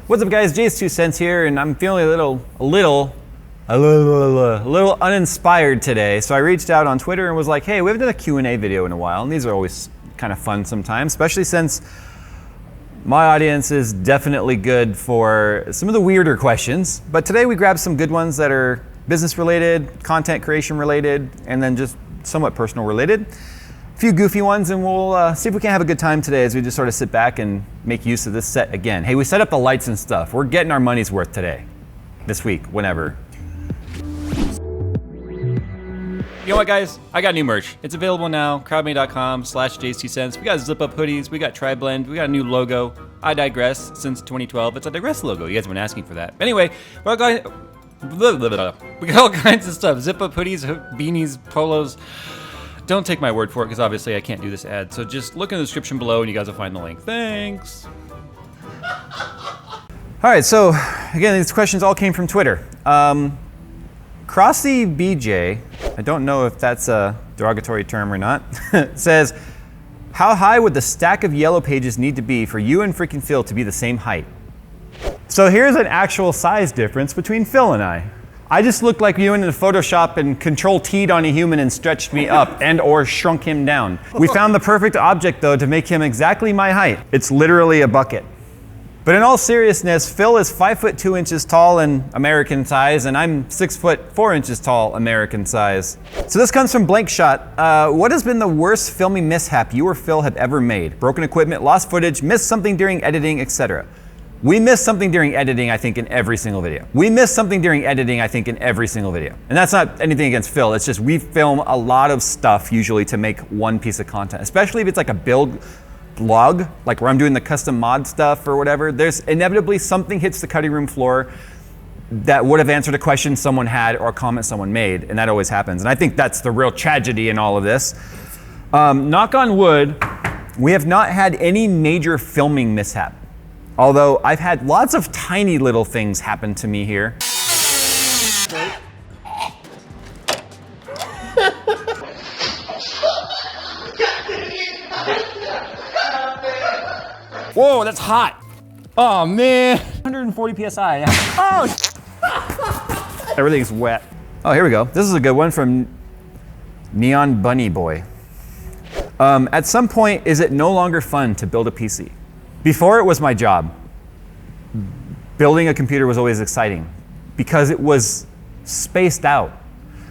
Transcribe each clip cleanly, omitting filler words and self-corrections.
What's up, guys? Jay's 2 cents here, and I'm feeling a little uninspired today. So I reached out on Twitter and was like, hey, we haven't done a Q&A video in a while, and these are always kind of fun sometimes, especially since my audience is definitely good for some of the weirder questions. But today we grabbed some good ones that are business related, content creation related, and then just somewhat personal related. A few goofy ones, and we'll see if we can have a good time today as we just sort of sit back and make use of this set again. Hey, we set up the lights and stuff. We're getting our money's worth today, this week, whenever. You know what, guys? I got new merch. It's available now, crowdmade.com/J's2cents. We got zip-up hoodies, we got tri-blend, we got a new logo. I digress, since 2012, it's a digress logo. You guys have been asking for that. Anyway, we got all kinds of stuff. Zip-up hoodies, beanies, polos. Don't take my word for it, because obviously I can't do this ad. So just look in the description below and you guys will find the link. Thanks. All right, so again, these questions all came from Twitter. Crossy BJ, I don't know if that's a derogatory term or not, says, how high would the stack of yellow pages need to be for you and freaking Phil to be the same height? So here's an actual size difference between Phil and I. I just looked like you in the Photoshop and Control-T'd on a human and stretched me up and or shrunk him down. We found the perfect object though to make him exactly my height. It's literally a bucket. But in all seriousness, Phil is 5'2" tall and American size, and I'm 6'4" tall American size. So this comes from Blank Shot. What has been the worst filming mishap you or Phil have ever made? Broken equipment, lost footage, missed something during editing, etc. We miss something during editing, I think, in every single video. And that's not anything against Phil, it's just we film a lot of stuff usually to make one piece of content, especially if it's like a build vlog, like where I'm doing the custom mod stuff or whatever. There's inevitably something hits the cutting room floor that would have answered a question someone had or a comment someone made, and that always happens. And I think that's the real tragedy in all of this. Knock on wood, we have not had any major filming mishap. Although I've had lots of tiny little things happen to me here. Whoa, that's hot. Oh man. 140 PSI. Oh, everything's wet. Oh, here we go. This is a good one from Neon Bunny Boy. At some point, is it no longer fun to build a PC? Before it was my job, building a computer was always exciting because it was spaced out.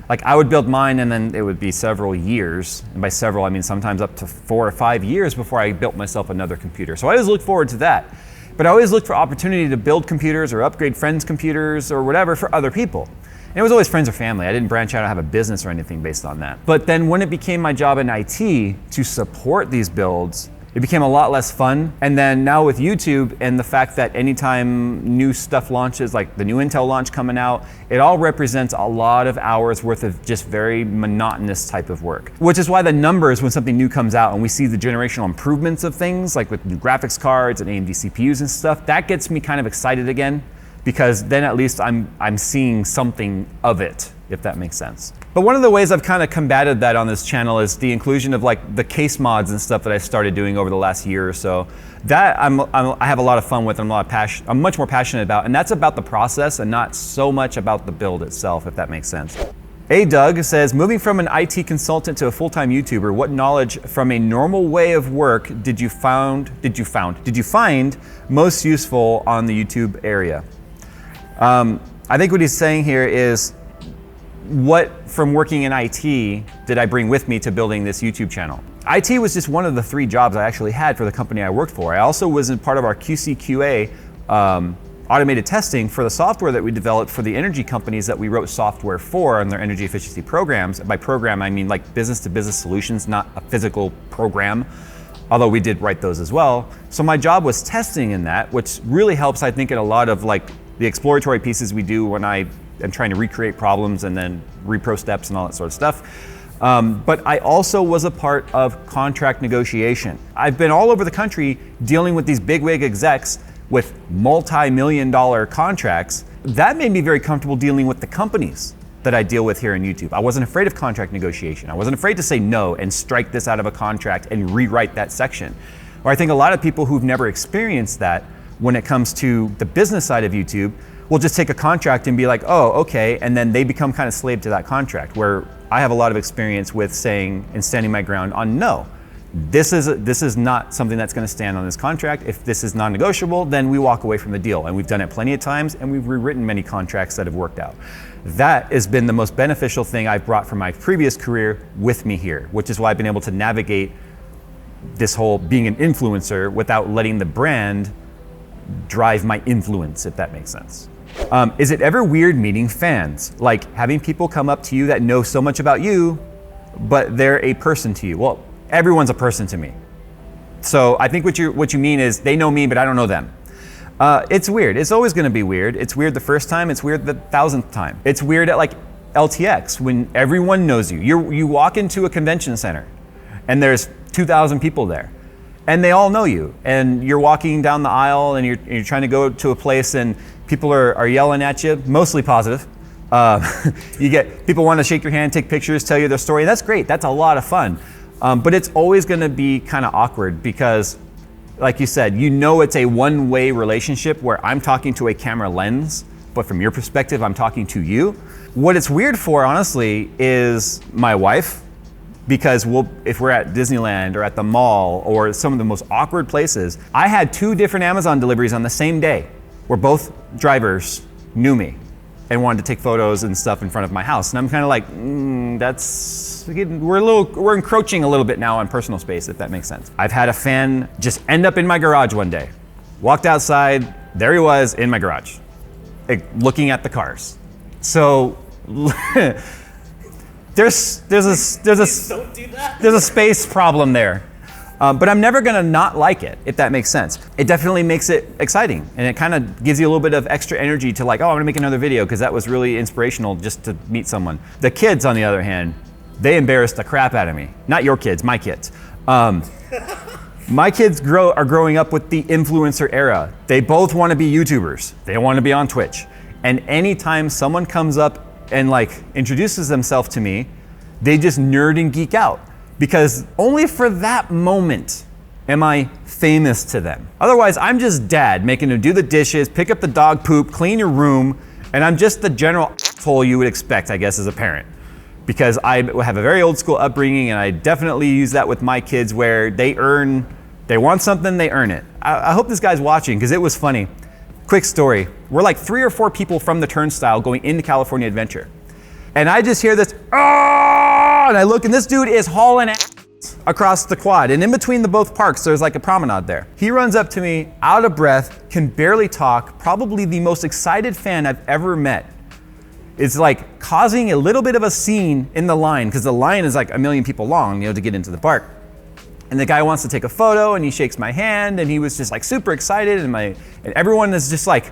Like I would build mine and then it would be several years, and by several I mean sometimes up to 4 or 5 years before I built myself another computer. So I always looked forward to that. But I always looked for opportunity to build computers or upgrade friends' computers or whatever for other people. And it was always friends or family. I didn't branch out and have a business or anything based on that. But then when it became my job in IT to support these builds, it became a lot less fun. And then now with YouTube and the fact that anytime new stuff launches, like the new Intel launch coming out, it all represents a lot of hours worth of just very monotonous type of work. Which is why the numbers, when something new comes out and we see the generational improvements of things, like with new graphics cards and AMD CPUs and stuff, that gets me kind of excited again, because then at least I'm seeing something of it, if that makes sense. But one of the ways I've kind of combated that on this channel is the inclusion of like the case mods and stuff that I started doing over the last year or so. That I have a lot of fun with, and I'm much more passionate about, and that's about the process and not so much about the build itself, if that makes sense. A Doug says, moving from an IT consultant to a full-time YouTuber, what knowledge from a normal way of work did you find most useful on the YouTube area? I think what he's saying here is, what from working in IT did I bring with me to building this YouTube channel? IT was just one of the 3 jobs I actually had for the company I worked for. I also was in part of our QC/QA automated testing for the software that we developed for the energy companies that we wrote software for on their energy efficiency programs. By program, I mean like business-to-business solutions, not a physical program, although we did write those as well. So my job was testing in that, which really helps, I think, in a lot of like the exploratory pieces we do when I am trying to recreate problems and then repro steps and all that sort of stuff. But I also was a part of contract negotiation. I've been all over the country dealing with these bigwig execs with multi-million-dollar contracts. That made me very comfortable dealing with the companies that I deal with here in YouTube. I wasn't afraid of contract negotiation. I wasn't afraid to say no and strike this out of a contract and rewrite that section. Or I think a lot of people who've never experienced that when it comes to the business side of YouTube, will just take a contract and be like, oh, okay, and then they become kind of slave to that contract, where I have a lot of experience with saying and standing my ground on no. This is not something that's going to stand on this contract. If this is non-negotiable, then we walk away from the deal. And we've done it plenty of times, and we've rewritten many contracts that have worked out. That has been the most beneficial thing I've brought from my previous career with me here, which is why I've been able to navigate this whole being an influencer without letting the brand drive my influence, if that makes sense. Is it ever weird meeting fans? Like having people come up to you that know so much about you, but they're a person to you? Well, everyone's a person to me. So I think what you mean is they know me, but I don't know them. It's weird. It's always gonna be weird. It's weird the first time, it's weird the 1000th time. It's weird at like LTX when everyone knows you. You walk into a convention center and there's 2,000 people there and they all know you, and you're walking down the aisle and you're trying to go to a place and people are yelling at you, mostly positive. You get people want to shake your hand, take pictures, tell you their story. That's great. That's a lot of fun. But it's always going to be kind of awkward because, like you said, you know it's a one-way relationship where I'm talking to a camera lens, but from your perspective, I'm talking to you. What it's weird for, honestly, is my wife, because if we're at Disneyland or at the mall or some of the most awkward places, I had 2 different Amazon deliveries on the same day where both drivers knew me and wanted to take photos and stuff in front of my house. And I'm kind of like, we're encroaching a little bit now on personal space, if that makes sense. I've had a fan just end up in my garage one day. Walked outside, there he was in my garage, looking at the cars. So there's a space problem there. But I'm never gonna not like it, if that makes sense. It definitely makes it exciting, and it kind of gives you a little bit of extra energy to like, oh, I'm gonna make another video because that was really inspirational just to meet someone. The kids, on the other hand, they embarrassed the crap out of me. Not your kids, my kids. My kids are growing up with the influencer era. They both wanna be YouTubers. They wanna be on Twitch. And anytime someone comes up and like introduces themselves to me, they just nerd and geek out. Because only for that moment am I famous to them. Otherwise, I'm just dad making them do the dishes, pick up the dog poop, clean your room, and I'm just the general asshole you would expect, I guess, as a parent. Because I have a very old school upbringing, and I definitely use that with my kids where they want something, they earn it. I hope this guy's watching, because it was funny. Quick story. We're like 3 or 4 people from the turnstile going into California Adventure. And I just hear this, and I look, and this dude is hauling ass across the quad. And in between the both parks, there's like a promenade there. He runs up to me, out of breath, can barely talk, probably the most excited fan I've ever met. It's like causing a little bit of a scene in the line, because the line is like 1 million people long, to get into the park. And the guy wants to take a photo, and he shakes my hand, and he was just like super excited, and everyone is just like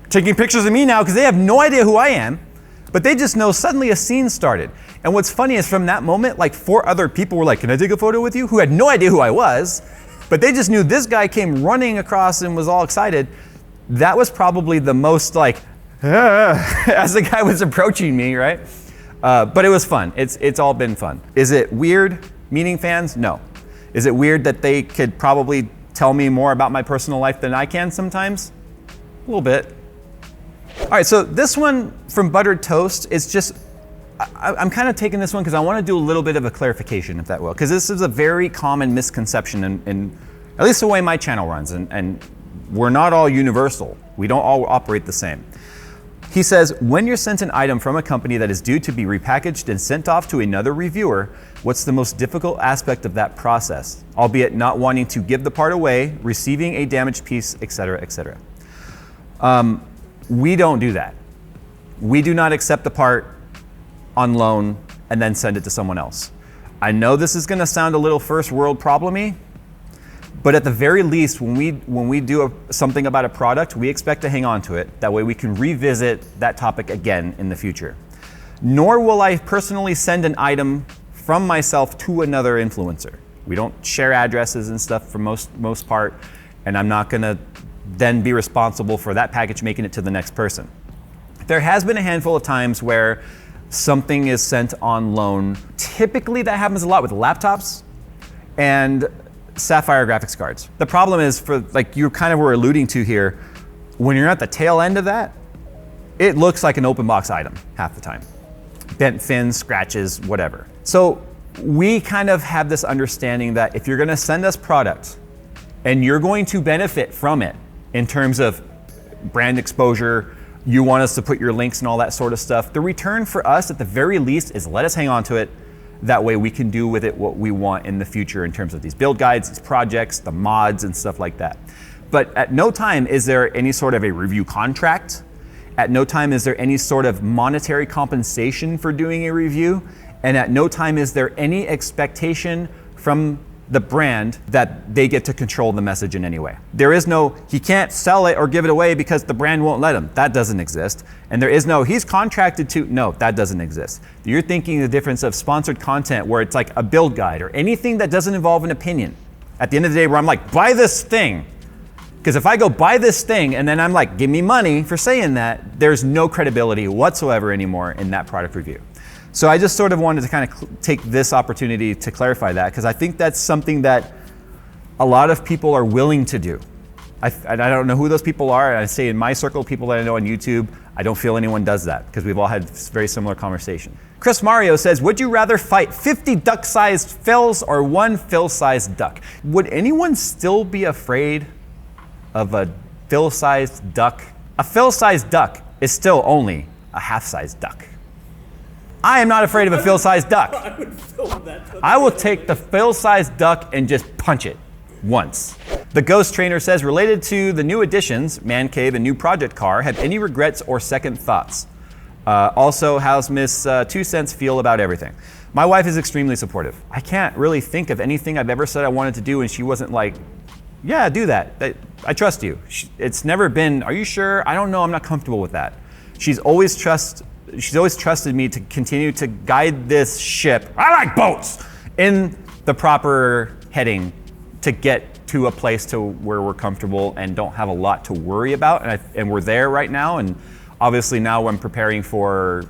taking pictures of me now because they have no idea who I am, but they just know suddenly a scene started. And what's funny is from that moment, like 4 other people were like, can I take a photo with you? Who had no idea who I was, but they just knew this guy came running across and was all excited. That was probably the most like, as the guy was approaching me, right? But it was fun. It's all been fun. Is it weird meeting fans? No. Is it weird that they could probably tell me more about my personal life than I can sometimes? A little bit. All right, so this one from Buttered Toast is just, I'm kind of taking this one because I want to do a little bit of a clarification, if that will, because this is a very common misconception in at least the way my channel runs, and we're not all universal. We don't all operate the same. He says, when you're sent an item from a company that is due to be repackaged and sent off to another reviewer, what's the most difficult aspect of that process? Albeit not wanting to give the part away, receiving a damaged piece, etc., etc. We don't do that. We do not accept the part on loan and then send it to someone else. I know this is gonna sound a little first world problem-y, but at the very least, when we do something about a product, we expect to hang on to it. That way we can revisit that topic again in the future. Nor will I personally send an item from myself to another influencer. We don't share addresses and stuff for most part, and I'm not gonna then be responsible for that package making it to the next person. There has been a handful of times where something is sent on loan. Typically that happens a lot with laptops, and sapphire graphics cards. The problem is, for like you kind of were alluding to here, when you're at the tail end of that, it looks like an open box item half the time. Bent fins, scratches, whatever. So we kind of have this understanding that if you're gonna send us product and you're going to benefit from it in terms of brand exposure, you want us to put your links and all that sort of stuff, the return for us at the very least is let us hang on to it. That way we can do with it what we want in the future in terms of these build guides, these projects, the mods and stuff like that. But at no time is there any sort of a review contract. At no time is there any sort of monetary compensation for doing a review. And at no time is there any expectation from the brand that they get to control the message in any way. There is no, he can't sell it or give it away because the brand won't let him. That doesn't exist. And there is no, he's contracted to, no, that doesn't exist. You're thinking the difference of sponsored content where it's like a build guide or anything that doesn't involve an opinion. At the end of the day where I'm like, buy this thing. Because if I go buy this thing and then I'm like, give me money for saying that, there's no credibility whatsoever anymore in that product review. So I just sort of wanted to kind of take this opportunity to clarify that, because I think that's something that a lot of people are willing to do. I don't know who those people are. I say in my circle of people that I know on YouTube, I don't feel anyone does that because we've all had very similar conversation. Chris Mario says, would you rather fight 50 duck-sized Phils or one Phil-sized duck? Would anyone still be afraid of a Phil-sized duck? A Phil-sized duck is still only a half-sized duck. I am not afraid of a Phil-sized duck. I would film that. I will take the Phil-sized duck and just punch it once. The Ghost Trainer says, related to the new additions, Man Cave and new project car, have any regrets or second thoughts? Also, how's Miss 2 Cents feel about everything? My wife is extremely supportive. I can't really think of anything I've ever said I wanted to do and she wasn't like, yeah, do that. I trust you. It's never been, are you sure? I don't know, I'm not comfortable with that. She's always trusted me to continue to guide this ship, I like boats, in the proper heading to get to a place to where we're comfortable and don't have a lot to worry about. And we're there right now. And obviously now I'm preparing for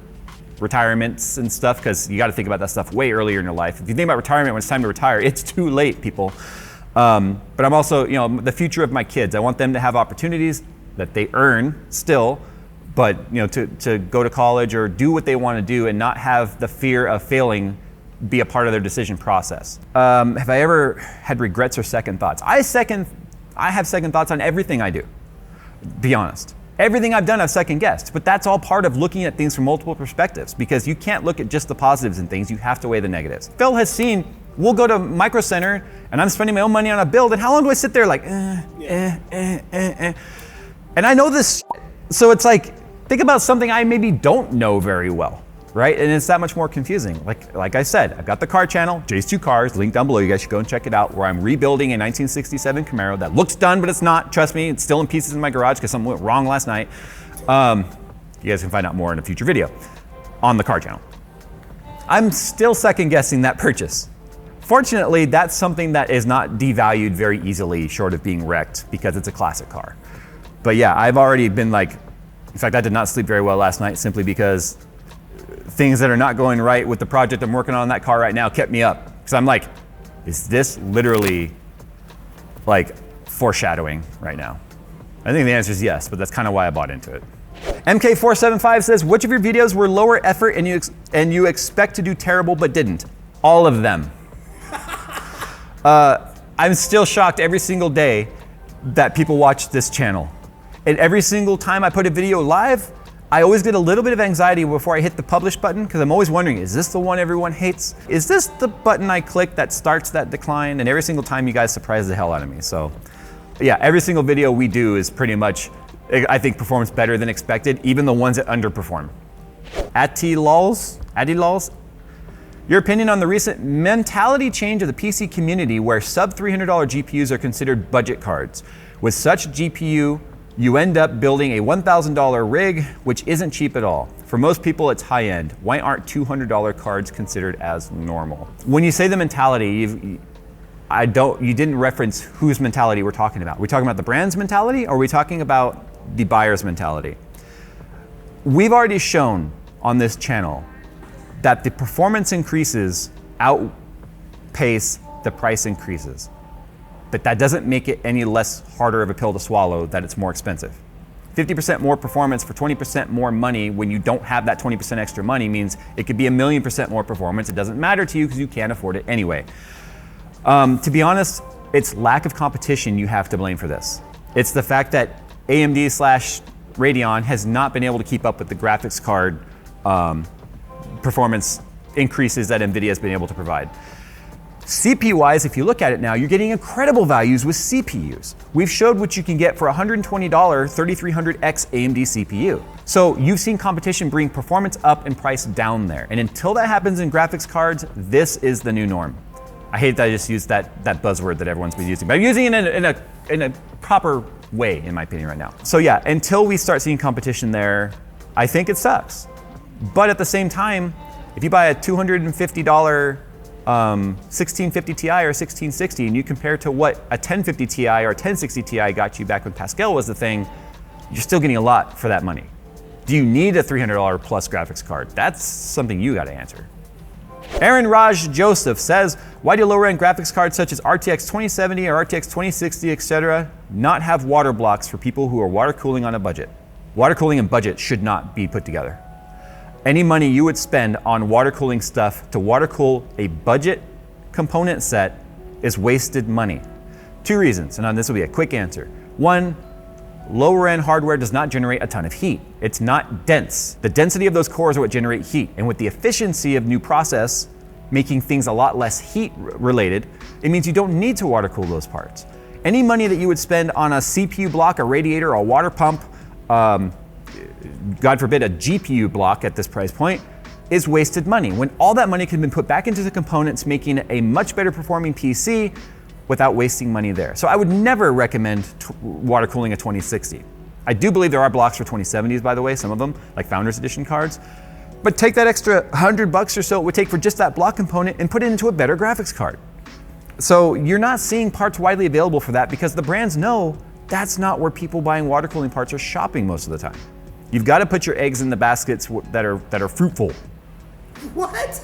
retirements and stuff, because you got to think about that stuff way earlier in your life. If you think about retirement when it's time to retire, it's too late, people. But I'm also, the future of my kids. I want them to have opportunities that they earn still, but to go to college or do what they want to do and not have the fear of failing be a part of their decision process. Have I ever had regrets or second thoughts? I have second thoughts on everything I do, be honest. Everything I've done I've second guessed, but that's all part of looking at things from multiple perspectives, because you can't look at just the positives in things, you have to weigh the negatives. Phil has seen, we'll go to Micro Center and I'm spending my own money on a build, and how long do I sit there like, And I know this, so it's like, think about something I maybe don't know very well, right? And it's that much more confusing. Like I said, I've got the car channel, Jay's 2 Cars, link down below, you guys should go and check it out, where I'm rebuilding a 1967 Camaro that looks done, but it's not, trust me, it's still in pieces in my garage because something went wrong last night. You guys can find out more in a future video on the car channel. I'm still second guessing that purchase. Fortunately, that's something that is not devalued very easily, short of being wrecked, because it's a classic car. But yeah, I've already been like, in fact, I did not sleep very well last night simply because things that are not going right with the project I'm working on that car right now kept me up. Because I'm like, is this literally like foreshadowing right now? I think the answer is yes, but that's kind of why I bought into it. MK475 says, which of your videos were lower effort and you expect to do terrible but didn't? All of them. I'm still shocked every single day that people watch this channel. And every single time I put a video live, I always get a little bit of anxiety before I hit the publish button, because I'm always wondering, is this the one everyone hates? Is this the button I click that starts that decline? And every single time you guys surprise the hell out of me. So yeah, every single video we do is pretty much, I think, performs better than expected, even the ones that underperform. Addy-Lols, your opinion on the recent mentality change of the PC community where sub $300 GPUs are considered budget cards. With such GPU, you end up building a $1,000 rig, which isn't cheap at all. For most people, it's high end. Why aren't $200 cards considered as normal? When you say the mentality, you didn't reference whose mentality we're talking about. Are we talking about the brand's mentality, or are we talking about the buyer's mentality? We've already shown on this channel that the performance increases outpace the price increases. but that doesn't make it any less harder of a pill to swallow that it's more expensive. 50% more performance for 20% more money when you don't have that 20% extra money means it could be 1,000,000% more performance. It doesn't matter to you because you can't afford it anyway. To be honest, it's lack of competition you have to blame for this. It's the fact that AMD/Radeon has not been able to keep up with the graphics card performance increases that NVIDIA has been able to provide. CPU-wise, if you look at it now, you're getting incredible values with CPUs. We've showed what you can get for $120 3300X AMD CPU. So you've seen competition bring performance up and price down there. And until that happens in graphics cards, this is the new norm. I hate that I just used that buzzword that everyone's been using, but I'm using it in a proper way, in my opinion, right now. So yeah, until we start seeing competition there, I think it sucks. But at the same time, if you buy a $250 1650 Ti or 1660 and you compare to what a 1050 Ti or 1060 Ti got you back when Pascal was the thing, you're still getting a lot for that money. Do you need a $300 plus graphics card? That's something you gotta answer. Aaron Raj Joseph says, why do lower end graphics cards such as RTX 2070 or RTX 2060, etc. not have water blocks for people who are water cooling on a budget? Water cooling and budget should not be put together. Any money you would spend on water cooling stuff to water cool a budget component set is wasted money. Two reasons, and this will be a quick answer. One, lower end hardware does not generate a ton of heat. It's not dense. The density of those cores are what generate heat. And with the efficiency of new process making things a lot less heat related, it means you don't need to water cool those parts. Any money that you would spend on a CPU block, a radiator, a water pump, God forbid a GPU block at this price point, is wasted money when all that money can be put back into the components, making a much better performing PC without wasting money there. So I would never recommend water cooling a 2060. I do believe there are blocks for 2070s, by the way, some of them, like Founders Edition cards. But take that extra $100 or so it would take for just that block component and put it into a better graphics card. So you're not seeing parts widely available for that because the brands know that's not where people buying water cooling parts are shopping most of the time. You've got to put your eggs in the baskets that are fruitful. What?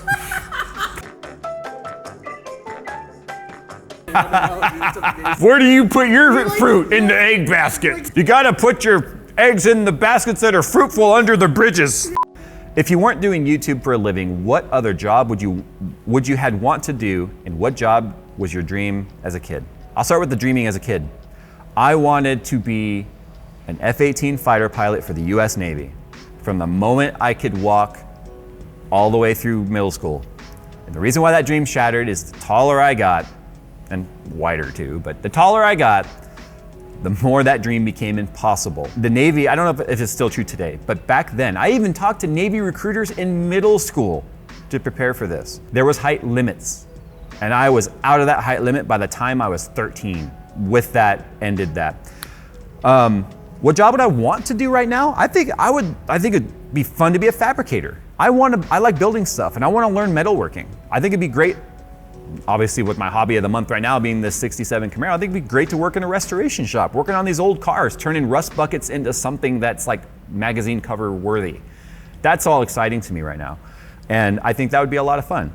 Where do you put your fruit in the egg basket? You got to put your eggs in the baskets that are fruitful under the bridges. If you weren't doing YouTube for a living, what other job would you want to do, and what job was your dream as a kid? I'll start with the dreaming as a kid. I wanted to be an F-18 fighter pilot for the US Navy from the moment I could walk all the way through middle school. And the reason why that dream shattered is the taller I got, and wider too, but the taller I got, the more that dream became impossible. The Navy, I don't know if it's still true today, but back then, I even talked to Navy recruiters in middle school to prepare for this. There was height limits, and I was out of that height limit by the time I was 13. With that, ended that. What job would I want to do right now? I think it'd be fun to be a fabricator. I like building stuff and I want to learn metalworking. I think it'd be great, obviously with my hobby of the month right now being this 67 Camaro, I think it'd be great to work in a restoration shop, working on these old cars, turning rust buckets into something that's like magazine cover worthy. That's all exciting to me right now. And I think that would be a lot of fun.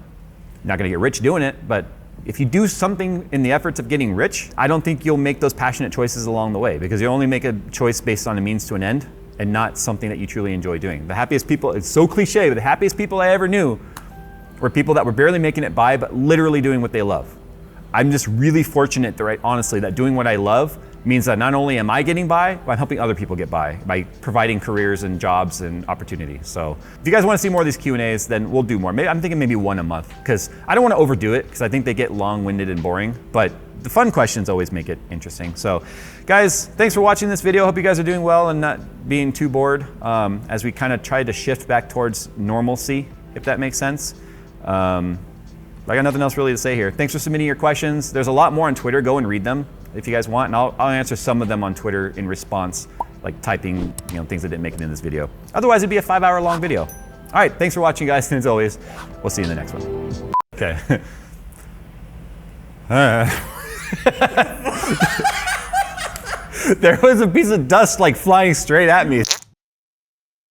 Not gonna get rich doing it, but if you do something in the efforts of getting rich, I don't think you'll make those passionate choices along the way because you only make a choice based on a means to an end and not something that you truly enjoy doing. The happiest people, it's so cliche, but the happiest people I ever knew were people that were barely making it by, but literally doing what they love. I'm just really fortunate that, honestly, that doing what I love means that not only am I getting by, but I'm helping other people get by providing careers and jobs and opportunities. So if you guys want to see more of these Q&As, then we'll do more. I'm thinking maybe one a month because I don't want to overdo it because I think they get long-winded and boring, but the fun questions always make it interesting. So guys, thanks for watching this video. Hope you guys are doing well and not being too bored as we kind of try to shift back towards normalcy, if that makes sense. I got nothing else really to say here. Thanks for submitting your questions. There's a lot more on Twitter. Go and read them if you guys want, and I'll answer some of them on Twitter in response, like typing things that didn't make it in this video. Otherwise, it'd be a 5-hour long video. All right, thanks for watching, guys, and as always, we'll see you in the next one. Okay. There was a piece of dust like flying straight at me.